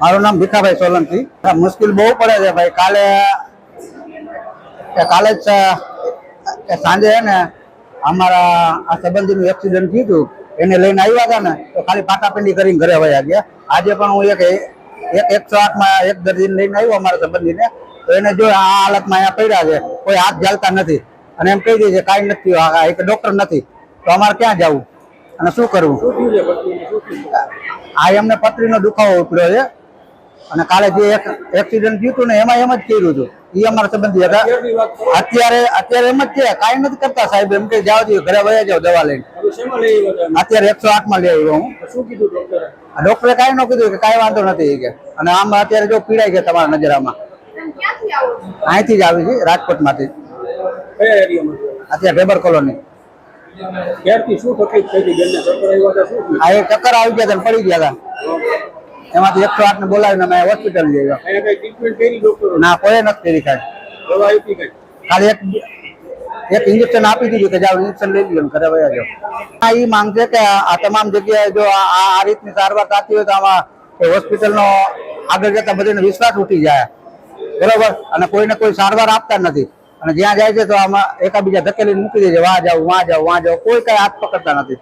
મારું નામ ભીખાભાઈ સોલંકી. મુશ્કેલ બહુ પડે છે ભાઈ. કાલે જ સાંજે ને અમારા આ સંબંધીનું એક્સિડન્ટ થયું હતું. એને લઈને આવ્યા હતા ને તો ખાલી પાટાપિંડી કરીને ઘરે વયા ગયા. આજે પણ હું એક 108માં એક દર્દીને લઈને આવ્યો અમારા સંબંધીને. તો એને જો આ હાલતમાં અહીંયા પડ્યા છે, કોઈ હાથ ચાલતા નથી અને એમ કહી દે છે કાંઈ નથી, એક ડોક્ટર નથી. તો અમારે ક્યાં જવું અને શું કરવું? આ એમને પથરીનો દુખાવો ઉપડ્યો છે અને કાલે જે એક એક્સિડન્ટ થયું હતું ને એમાં એમ જ કર્યું હતું. એ અમારા સંબંધી હતા. અત્યારે એમ જ છે, કાંઈ નથી કરતા સાહેબ. એમ કે જાવ જોઈએ, ઘરે વયા જાવ દવા લઈને. અત્યારે 108માં લઈ આવ્યો હું. ડોક્ટરે કાંઈ ન કીધું કે કાંઈ વાંધો નથી કે. અને આમ અત્યારે જો પીડાય છે તમારા નજરામાં. અહીંથી જ આવી છે, રાજકોટમાંથી. અત્યારે ઢેબર કોલોની. આ એક ચક્કર આવી ગયા હતા, પડી ગયા હતા. એમાંથી 108 ને બોલાવીને અમે હોસ્પિટલ લઈ આવ્યા. ના, કોઈ નથી કરી ખાલી એક ઇન્જેક્શન આપી દીધું કે જાઓ ઇન્જેક્શન લઈ લો ઘરે વયા જાઓ. આ એ માંગ છે કે આ તમામ જગ્યાએ જો આ રીતની સારવાર થતી હોય તો આમાં હોસ્પિટલનો આગળ જતા બધાને વિશ્વાસ ઉઠી જાય, બરોબર. અને કોઈને કોઈ સારવાર આપતા નથી અને જ્યાં જાય છે તો આમાં એકાબીજા ધકેલીને મૂકી દે છે, વાં જાવ, કોઈ કઈ હાથ પકડતા નથી.